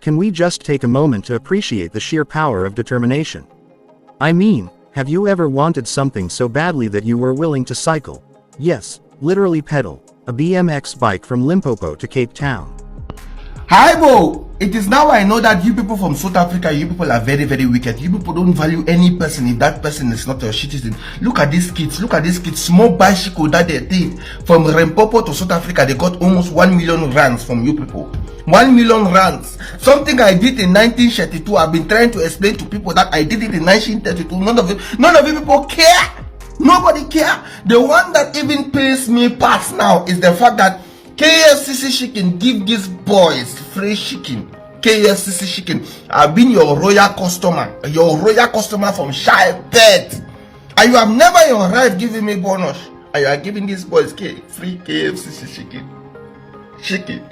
Can we just take a moment to appreciate the sheer power of determination? I mean, have you ever wanted something so badly that you were willing to cycle? Yes, literally pedal, a BMX bike from Limpopo to Cape Town. Hi Bo! It is now I know that you people from South Africa, you people are very, very wicked. You people don't value any person if that person is not your citizen. Look at these kids, small bicycle that they did from Limpopo to South Africa. They got almost 1 million rands from you people. 1 million rands. Something I did in 1932. I've been trying to explain to people that I did it in 1932. None of you people care. Nobody care. The one that even pays me parts now is the fact that KFCC chicken give these boys free chicken. KFCC chicken. I've been your royal customer from Shy Pet. And you have never in your life given me bonus. And you are giving these boys free KFCC chicken.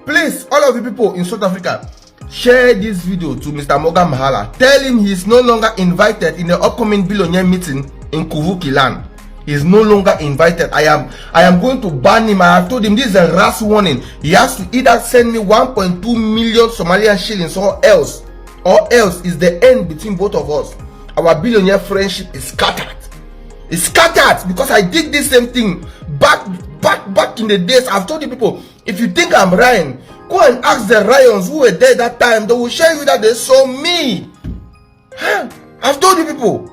Please, all of you people in South Africa, share this video to Mr. Morgan Mahala. Tell him he's no longer invited in the upcoming billionaire meeting in Kuvuki land. He's no longer invited. I am going to ban him. I have told him this is a rash warning. He has to either send me 1.2 million Somalian shillings or else is the end between both of us. Our billionaire friendship is scattered. It's scattered because I did this same thing back in the days. I've told you people, if you think I'm Ryan, go and ask the Ryans who were there that time. They will show you that they saw me. I've told you people.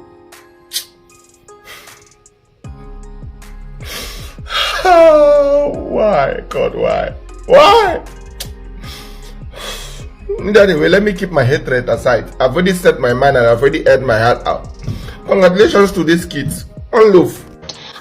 Why, God, why? Anyway, let me keep my hatred aside. I've already set my mind and I've already aired my heart out. Congratulations to these kids. On love.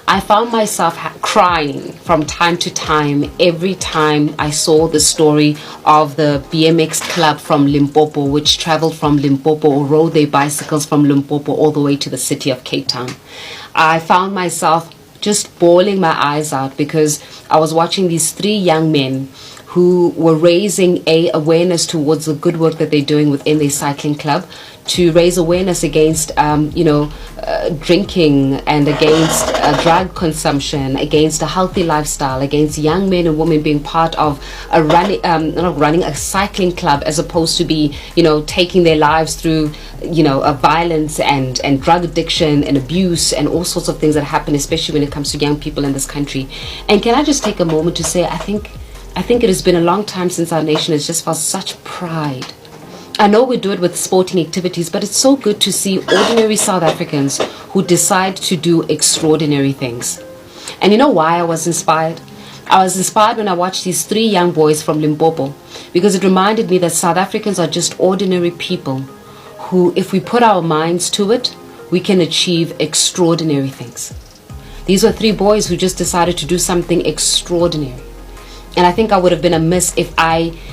I found myself crying from time to time every time I saw the story of the BMX club from Limpopo, which traveled from Limpopo or rode their bicycles from Limpopo all the way to the city of Cape Town. I found myself just bawling my eyes out because I was watching these 3 young men who were raising awareness towards the good work that they're doing within their cycling club, to raise awareness against drinking and against drug consumption, against a healthy lifestyle, against young men and women being part of a running a cycling club, as opposed to be taking their lives through violence and drug addiction and abuse and all sorts of things that happen, especially when it comes to young people in this country. And can I just take a moment to say, I think it has been a long time since our nation has just felt such pride. I know we do it with sporting activities, but it's so good to see ordinary South Africans who decide to do extraordinary things. And you know why I was inspired? I was inspired when I watched these 3 young boys from Limpopo, because it reminded me that South Africans are just ordinary people who, if we put our minds to it, we can achieve extraordinary things. These were 3 boys who just decided to do something extraordinary. And I think I would have been amiss if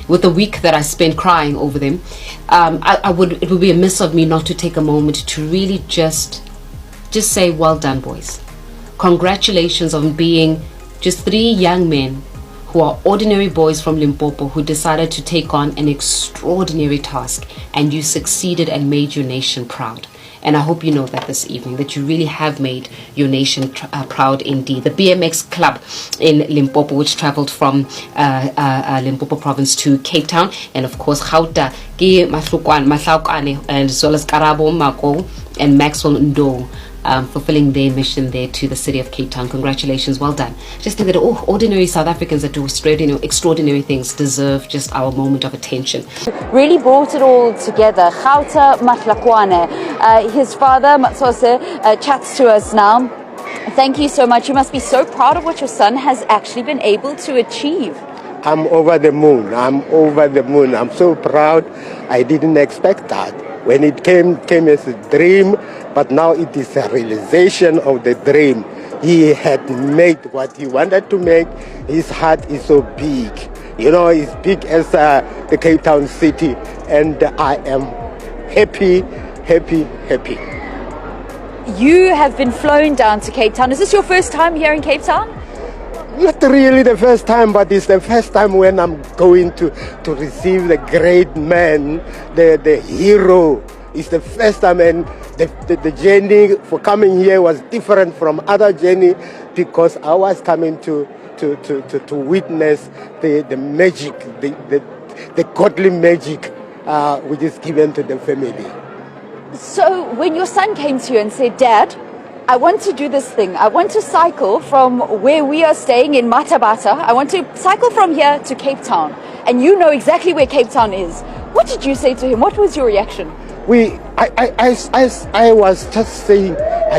with the week that I spent crying over them, it would be amiss of me not to take a moment to really just say, well done, boys. Congratulations on being just 3 young men who are ordinary boys from Limpopo who decided to take on an extraordinary task, and you succeeded and made your nation proud. And I hope you know that this evening, that you really have made your nation proud indeed. The BMX club in Limpopo, which traveled from Limpopo province to Cape Town, and of course Gauteng, and as well as Karabo Mako and Maxwell Ndo, fulfilling their mission there to the city of Cape Town. Congratulations, well done. Just think that ordinary South Africans that do extraordinary things deserve just our moment of attention. Really brought it all together. Gauta Matlakwane, his father Matsose chats to us now. Thank you so much. You must be so proud of what your son has actually been able to achieve. I'm over the moon. I'm so proud. I didn't expect that. When it came as a dream, but now it is a realization of the dream. He had made what he wanted to make. His heart is so big. It's big as the Cape Town city. And I am happy. You have been flown down to Cape Town. Is this your first time here in Cape Town? Not really the first time, but it's the first time when I'm going to receive the great man, the hero. It's the first time, and the journey for coming here was different from other journey, because I was coming to to witness the magic, the godly magic which is given to the family. So when your son came to you and said, Dad, I want to do this thing. I want to cycle from where we are staying in Matabata. I want to cycle from here to Cape Town. And you know exactly where Cape Town is. What did you say to him? What was your reaction? I was just saying,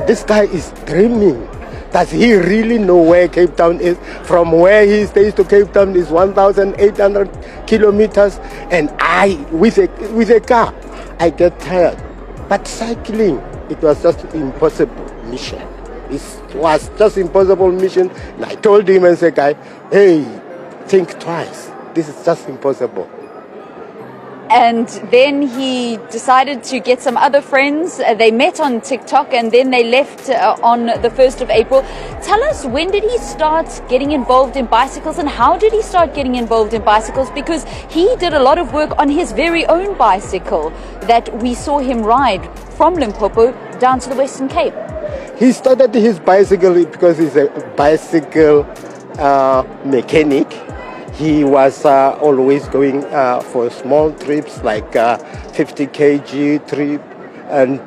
this guy is dreaming. Does he really know where Cape Town is? From where he stays to Cape Town is 1,800 kilometers. And with a car, I get tired. But cycling, it was just impossible mission. It was just impossible mission. And I told him and said, guy, hey, think twice. This is just impossible. And then he decided to get some other friends. They met on TikTok and then they left on the 1st of April. Tell us, when did he start getting involved in bicycles and how did he start getting involved in bicycles? Because he did a lot of work on his very own bicycle that we saw him ride from Limpopo down to the Western Cape. He started his bicycle because he's a bicycle mechanic. He was always going for small trips like 50 kg trip, and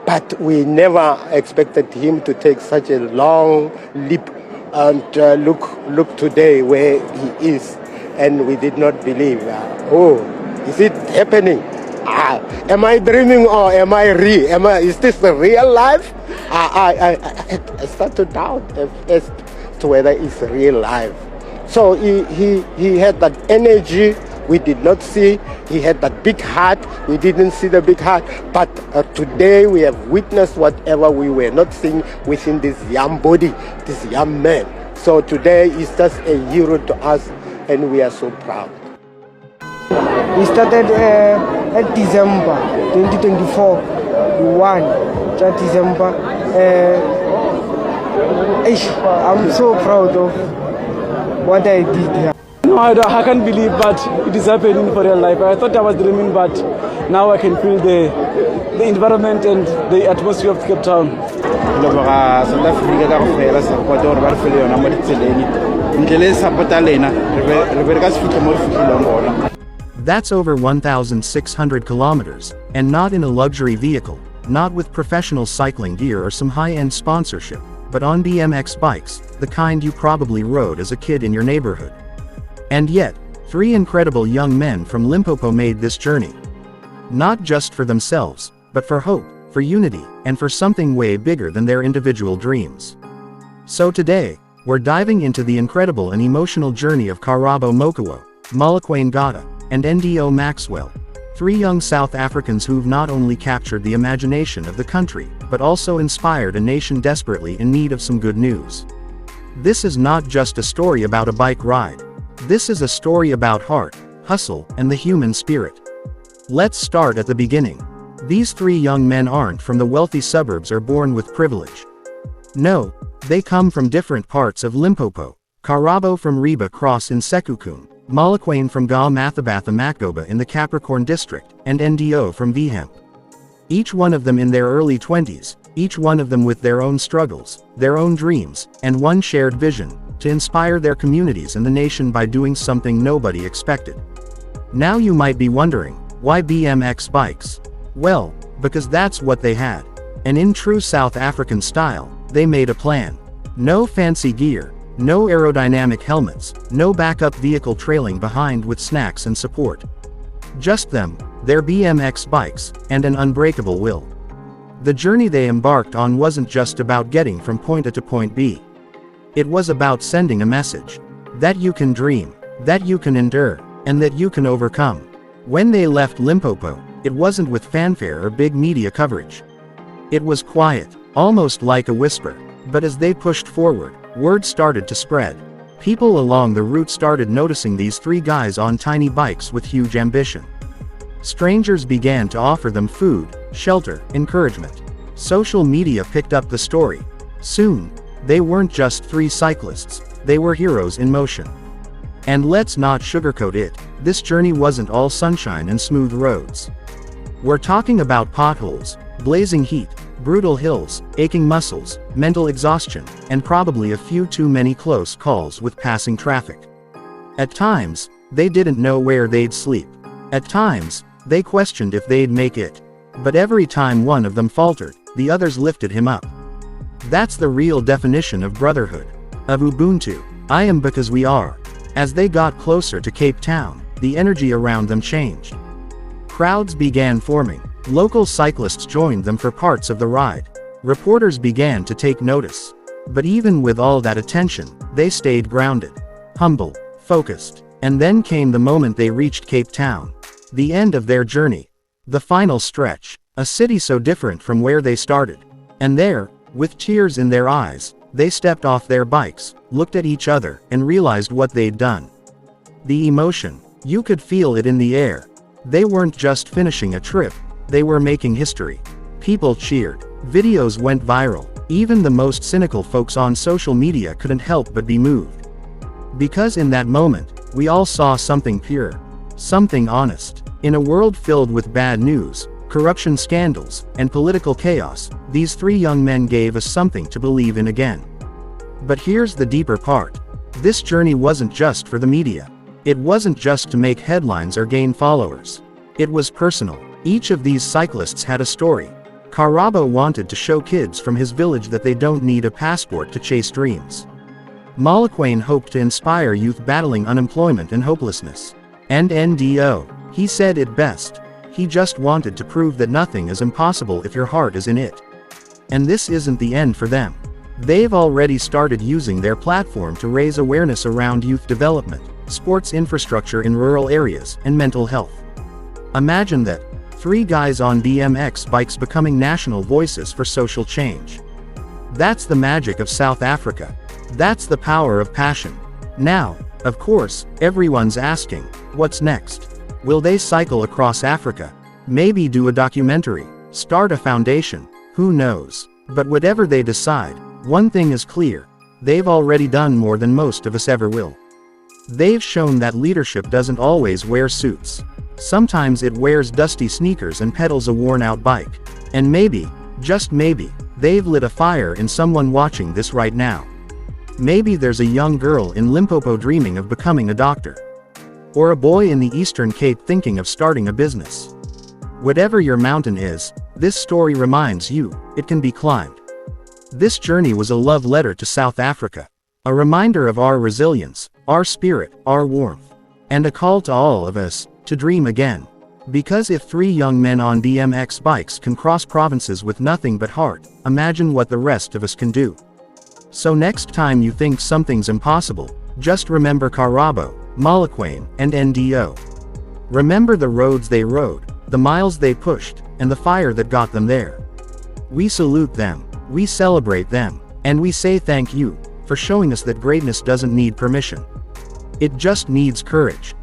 but we never expected him to take such a long leap. And look today where he is, and we did not believe. Is it happening? Am I dreaming or am I real? Is this the real life? I start to doubt as to whether it's real life. So he had that energy we did not see. He had that big heart. We didn't see the big heart. But today we have witnessed whatever we were not seeing within this young body, this young man. So today is just a hero to us, and we are so proud. We started at December 2024, 1 December. I'm so proud of what I did. No, I can't believe, but it is happening for real life. I thought I was dreaming, but now I can feel the environment and the atmosphere of Cape Town. That's over 1,600 kilometers, and not in a luxury vehicle, not with professional cycling gear or some high-end sponsorship, but on BMX bikes, the kind you probably rode as a kid in your neighborhood. And yet, 3 incredible young men from Limpopo made this journey. Not just for themselves, but for hope, for unity, and for something way bigger than their individual dreams. So today, we're diving into the incredible and emotional journey of Karabo Mokoa, Molokwane Ngata, and NDO Maxwell, 3 young South Africans who've not only captured the imagination of the country, but also inspired a nation desperately in need of some good news. This is not just a story about a bike ride. This is a story about heart, hustle, and the human spirit. Let's start at the beginning. These 3 young men aren't from the wealthy suburbs or born with privilege. No, they come from different parts of Limpopo. Karabo from Reba Cross in Sekhukhune, Molokwane from Ga Mathabatha Makoba in the Capricorn district, and NDO from Vihemp. Each one of them in their early 20s, each one of them with their own struggles, their own dreams, and one shared vision, to inspire their communities and the nation by doing something nobody expected. Now you might be wondering, why BMX bikes? Well, because that's what they had. And in true South African style, they made a plan. No fancy gear, no aerodynamic helmets, no backup vehicle trailing behind with snacks and support. Just them, their BMX bikes, and an unbreakable will. The journey they embarked on wasn't just about getting from point A to point B. It was about sending a message. That you can dream, that you can endure, and that you can overcome. When they left Limpopo, it wasn't with fanfare or big media coverage. It was quiet, almost like a whisper, but as they pushed forward, word started to spread. People along the route started noticing these 3 guys on tiny bikes with huge ambition. Strangers began to offer them food, shelter, encouragement. Social media picked up the story. Soon, they weren't just 3 cyclists, they were heroes in motion. And let's not sugarcoat it, this journey wasn't all sunshine and smooth roads. We're talking about potholes, blazing heat, brutal hills, aching muscles, mental exhaustion, and probably a few too many close calls with passing traffic. At times, they didn't know where they'd sleep. At times, they questioned if they'd make it. But every time one of them faltered, the others lifted him up. That's the real definition of brotherhood. Of Ubuntu. I am because we are. As they got closer to Cape Town, the energy around them changed. Crowds began forming. Local cyclists joined them for parts of the ride. Reporters began to take notice. But even with all that attention, they stayed grounded, humble, focused. And then came the moment they reached Cape Town. The end of their journey. The final stretch. A city so different from where they started. And there, with tears in their eyes, they stepped off their bikes, looked at each other, and realized what they'd done. The emotion. You could feel it in the air. They weren't just finishing a trip, they were making history. People cheered. Videos went viral. Even the most cynical folks on social media couldn't help but be moved. Because in that moment, we all saw something pure. Something honest. In a world filled with bad news, corruption scandals, and political chaos, these three young men gave us something to believe in again. But here's the deeper part. This journey wasn't just for the media. It wasn't just to make headlines or gain followers. It was personal. Each of these cyclists had a story. Karabo wanted to show kids from his village that they don't need a passport to chase dreams. Molokwane hoped to inspire youth battling unemployment and hopelessness. And NDO, he said it best. He just wanted to prove that nothing is impossible if your heart is in it. And this isn't the end for them. They've already started using their platform to raise awareness around youth development, sports infrastructure in rural areas, and mental health. Imagine that. 3 guys on BMX bikes becoming national voices for social change. That's the magic of South Africa. That's the power of passion. Now, of course, everyone's asking, what's next? Will they cycle across Africa? Maybe do a documentary? Start a foundation? Who knows? But whatever they decide, one thing is clear. They've already done more than most of us ever will. They've shown that leadership doesn't always wear suits. Sometimes it wears dusty sneakers and pedals a worn-out bike. And maybe, just maybe, they've lit a fire in someone watching this right now. Maybe there's a young girl in Limpopo dreaming of becoming a doctor. Or a boy in the Eastern Cape thinking of starting a business. Whatever your mountain is, this story reminds you, it can be climbed. This journey was a love letter to South Africa. A reminder of our resilience, our spirit, our warmth. And a call to all of us, to dream again. Because if 3 young men on BMX bikes can cross provinces with nothing but heart, imagine what the rest of us can do. So next time you think something's impossible, just remember Karabo, Molokwane, and NDO. Remember the roads they rode, the miles they pushed, and the fire that got them there. We salute them, we celebrate them, and we say thank you, for showing us that greatness doesn't need permission. It just needs courage.